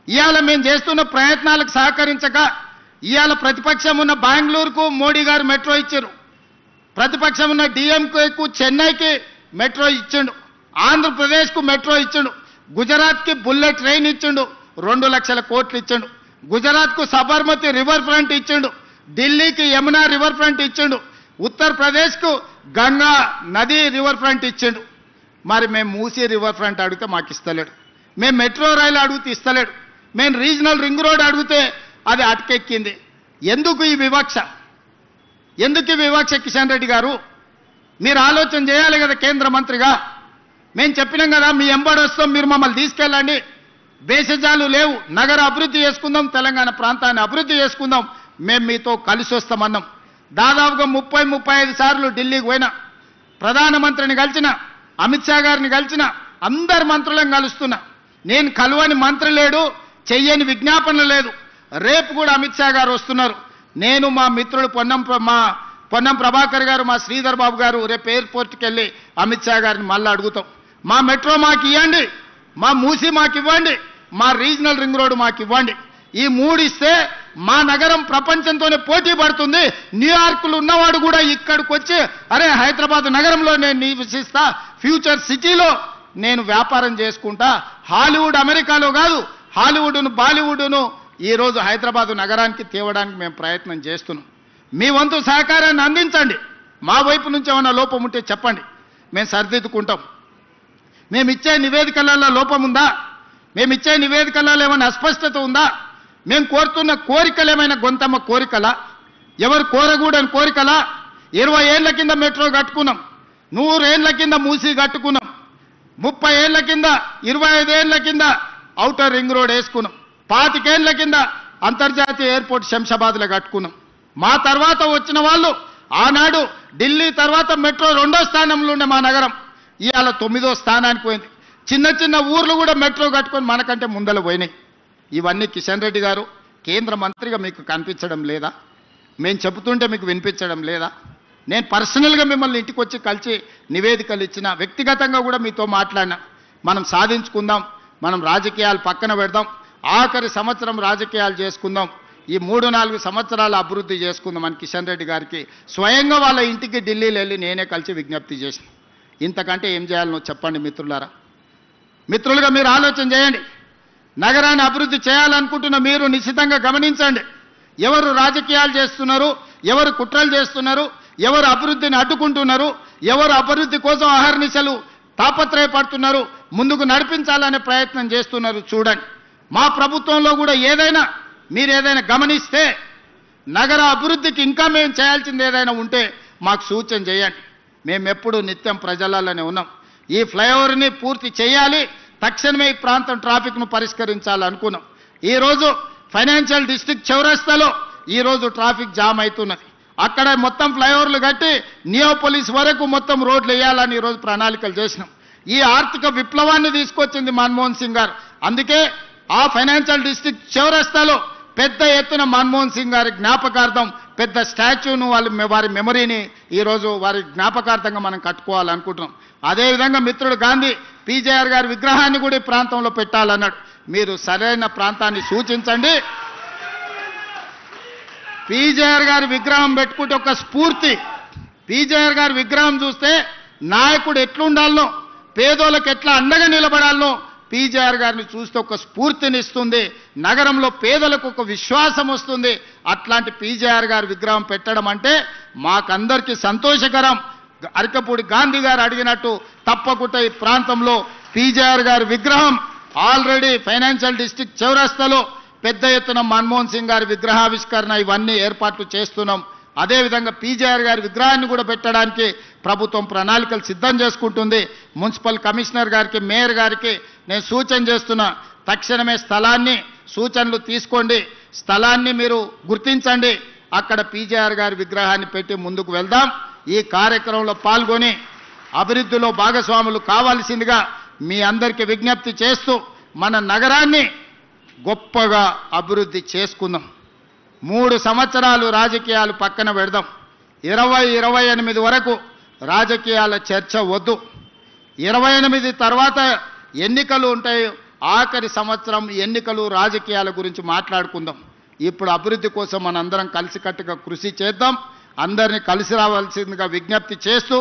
ఇవాళ మేము చేస్తున్న ప్రయత్నాలకు సహకరించక ఇవాళ ప్రతిపక్షం ఉన్న బెంగళూరుకు మోడీ గారు మెట్రో ఇచ్చారు, ప్రతిపక్షం ఉన్న డిఎంకేకు చెన్నైకి మెట్రో ఇచ్చిండు, ఆంధ్రప్రదేశ్కు మెట్రో ఇచ్చిండు, గుజరాత్కి బుల్లెట్ ట్రైన్ ఇచ్చిండు, 2 లక్షల కోట్లు ఇచ్చిండు, గుజరాత్కు సబర్మతి రివర్ ఫ్రంట్ ఇచ్చిండు, ఢిల్లీకి యమునా రివర్ ఫ్రంట్ ఇచ్చిండు, ఉత్తరప్రదేశ్కు గంగా నది రివర్ ఫ్రంట్ ఇచ్చిండు. మరి మేము మూసీ రివర్ ఫ్రంట్ అడిగితే మాకు ఇస్తలేడు, మేము మెట్రో రైలు అడిగితే ఇస్తలేడు, మేము రీజనల్ రింగ్ రోడ్ అడిగితే అది అటకెక్కింది. ఎందుకు ఈ వివక్ష? ఎందుకు ఈ వివక్ష? కిషన్ రెడ్డి గారు మీరు ఆలోచన చేయాలి కదా కేంద్ర మంత్రిగా. మేము చెప్పినాం కదా, మీ ఎంబడి వస్తాం, మీరు మమ్మల్ని తీసుకెళ్ళండి, భేషజాలు లేవు, నగర అభివృద్ధి చేసుకుందాం, తెలంగాణ ప్రాంతాన్ని అభివృద్ధి చేసుకుందాం, మేము మీతో కలిసి వస్తామన్నాం. దాదాపుగా 30-35 సార్లు ఢిల్లీకి పోయినా, ప్రధానమంత్రిని కలిసిన, అమిత్ షా గారిని కలిసిన, అందరు మంత్రులను కలుస్తున్నా. నేను కలవని మంత్రి లేడు, చెయ్యని విజ్ఞాపన లేదు. రేపు కూడా అమిత్ షా గారు వస్తున్నారు. నేను మా మిత్రుడు పొన్నం ప్రభాకర్ గారు, మా శ్రీధర్ బాబు గారు రేపు ఎయిర్పోర్ట్కి వెళ్ళి అమిత్ షా గారిని మళ్ళీ అడుగుతాం, మా మెట్రో మాకు ఇవ్వండి, మా మూసీ మాకు ఇవ్వండి, మా రీజనల్ రింగ్ రోడ్ మాకు ఇవ్వండి. ఈ 3 ఇస్తే మా నగరం ప్రపంచంతోనే పోటీ పడుతుంది. న్యూయార్క్లో ఉన్నవాడు కూడా ఇక్కడికి వచ్చి అరే హైదరాబాద్ నగరంలో నేను నివసిస్తా, ఫ్యూచర్ సిటీలో నేను వ్యాపారం చేసుకుంటా, హాలీవుడ్ అమెరికాలో కాదు, హాలీవుడ్ను బాలీవుడ్ను ఈరోజు హైదరాబాద్ నగరానికి తేవడానికి మేము ప్రయత్నం చేస్తున్నాం. మీ వంతు సహకారాన్ని అందించండి. మా వైపు నుంచి ఏమైనా లోపం ఉంటే చెప్పండి, మేము సరిదిద్దుకుంటాం. మేము ఇచ్చే నివేదికలలో లోపం ఉందా? మేము ఇచ్చే నివేదికలలో ఏమైనా అస్పష్టత ఉందా? మేము కోరుతున్న కోరికలు ఏమైనా గొంతమ్మ కోరికలా? ఎవరు కోరకూడని కోరికలా? 20 ఏళ్ల కింద మెట్రో కట్టుకున్నాం, 100 ఏళ్ల కింద మూసీ కట్టుకున్నాం, 30 ఏళ్ల కింద 25 ఏళ్ల కింద ఔటర్ రింగ్ రోడ్ వేసుకున్నాం, 25 ఏళ్ల కింద అంతర్జాతీయ ఎయిర్పోర్ట్ శంషాబాద్లో కట్టుకున్నాం. మా తర్వాత వచ్చిన వాళ్ళు ఆనాడు ఢిల్లీ తర్వాత మెట్రో 2వ స్థానంలో ఉండే మా నగరం ఇవాళ 9వ స్థానానికి పోయింది. చిన్న ఊర్లు కూడా మెట్రో కట్టుకొని మనకంటే ముందర పోయినాయి. ఇవన్నీ కిషన్ రెడ్డి గారు కేంద్ర మంత్రిగా మీకు కనిపించడం లేదా? మేము చెబుతుంటే మీకు వినిపించడం లేదా? నేను పర్సనల్గా మిమ్మల్ని ఇంటికి వచ్చి కలిసి నివేదికలు ఇచ్చిన, వ్యక్తిగతంగా కూడా మీతో మాట్లాడినా. మనం సాధించుకుందాం, మనం రాజకీయాలు పక్కన పెడదాం, ఆఖరి సంవత్సరం రాజకీయాలు చేసుకుందాం. ఈ 3-4 సంవత్సరాలు అభివృద్ధి చేసుకుందామని కిషన్ రెడ్డి గారికి స్వయంగా వాళ్ళ ఇంటికి ఢిల్లీలో వెళ్ళి నేనే కలిసి విజ్ఞప్తి చేసిన. ఇంతకంటే ఏం చేయాలనో చెప్పండి మిత్రులారా. మిత్రులుగా మీరు ఆలోచన చేయండి. నగరాన్ని అభివృద్ధి చేయాలనుకుంటున్న మీరు నిశ్చితంగా గమనించండి. ఎవరు రాజకీయాలు చేస్తున్నారు, ఎవరు కుట్రలు చేస్తున్నారు, ఎవరు అభివృద్ధిని అడ్డుకుంటున్నారు, ఎవరు అభివృద్ధి కోసం అహర్నిశలు తాపత్రయపడుతున్నారు, ముందుకు నడిపించాలనే ప్రయత్నం చేస్తున్నారు చూడండి. మా ప్రభుత్వంలో కూడా మీరు ఏదైనా గమనిస్తే నగర అభివృద్ధికి ఇంకా మేము చేయాల్సింది ఏదైనా ఉంటే మాకు సూచన చేయండి. మేము ఎప్పుడు నిత్యం ప్రజలలోనే ఉన్నాం. ఈ ఫ్లైఓవర్ని పూర్తి చేయాలి, తక్షణమే ఈ ప్రాంతం ట్రాఫిక్ను పరిష్కరించాలనుకున్నాం. ఈరోజు ఫైనాన్షియల్ డిస్ట్రిక్ట్ చౌరస్తాలో ఈరోజు ట్రాఫిక్ జామ్ అవుతున్నది. అక్కడ మొత్తం ఫ్లైఓవర్లు కట్టి నియోపోలిస్ వరకు మొత్తం రోడ్లు వేయాలని ఈరోజు ప్రణాళికలు చేసినాం. ఈ ఆర్థిక విప్లవాన్ని తీసుకొచ్చింది మన్మోహన్ సింగ్ గారు. అందుకే ఆ ఫైనాన్షియల్ డిస్ట్రిక్ట్ చౌరస్తాలో పెద్ద ఎత్తున మన్మోహన్ సింగ్ గారి జ్ఞాపకార్థం పెద్ద స్టాచ్యూను వారి మెమరీని ఈరోజు వారి జ్ఞాపకార్థంగా మనం కట్టుకోవాలనుకుంటున్నాం. అదేవిధంగా మిత్రుడు గాంధీ పీజేఆర్ గారి విగ్రహాన్ని కూడా ఈ ప్రాంతంలో పెట్టాలన్నాడు. మీరు సరైన ప్రాంతాన్ని సూచించండి. పీజేఆర్ గారి విగ్రహం పెట్టుకుంటే ఒక స్ఫూర్తి. పీజేఆర్ గారి విగ్రహం చూస్తే నాయకుడు ఎట్లుండాలనో, పేదోళ్ళకి ఎట్లా అండగా నిలబడాలనో పీజేఆర్ గారిని చూస్తే ఒక స్ఫూర్తినిస్తుంది. నగరంలో పేదలకు ఒక విశ్వాసం వస్తుంది. అట్లాంటి పీజేఆర్ గారి విగ్రహం పెట్టడం అంటే మాకందరికీ సంతోషకరం. అరకపూడి గాంధీ గారు అడిగినట్టు తప్పకుండా ఈ ప్రాంతంలో పీజేఆర్ గారి విగ్రహం ఆల్రెడీ ఫైనాన్షియల్ డిస్ట్రిక్ట్ చౌరస్తాలో పెద్ద ఎత్తున మన్మోహన్ సింగ్ గారి విగ్రహావిష్కరణ ఇవన్నీ ఏర్పాట్లు చేస్తున్నాం. అదేవిధంగా పీజేఆర్ గారి విగ్రహాన్ని కూడా పెట్టడానికి ప్రభుత్వం ప్రణాళికలు సిద్ధం చేసుకుంటుంది. మున్సిపల్ కమిషనర్ గారికి, మేయర్ గారికి నేను సూచన చేస్తున్నా, తక్షణమే స్థలాన్ని సూచనలు తీసుకోండి, స్థలాన్ని మీరు గుర్తించండి, అక్కడ పీజేఆర్ గారి విగ్రహాన్ని పెట్టి ముందుకు వెళ్దాం. ఈ కార్యక్రమంలో పాల్గొని అభివృద్ధిలో భాగస్వాములు కావాల్సిందిగా మీ అందరికీ విజ్ఞప్తి చేస్తూ మన నగరాన్ని గొప్పగా అభివృద్ధి చేసుకుందాం. 3 సంవత్సరాలు రాజకీయాలు పక్కన పెడదాం. 2028 వరకు రాజకీయాల చర్చ వద్దు. 28 తర్వాత ఎన్నికలు ఉంటాయి. ఆఖరి సంవత్సరం ఎన్నికలు, రాజకీయాల గురించి మాట్లాడుకుందాం. ఇప్పుడు అభివృద్ధి కోసం మనందరం కలిసికట్టుగా కృషి చేద్దాం. అందరినీ కలిసి రావాల్సిందిగా విజ్ఞప్తి చేస్తూ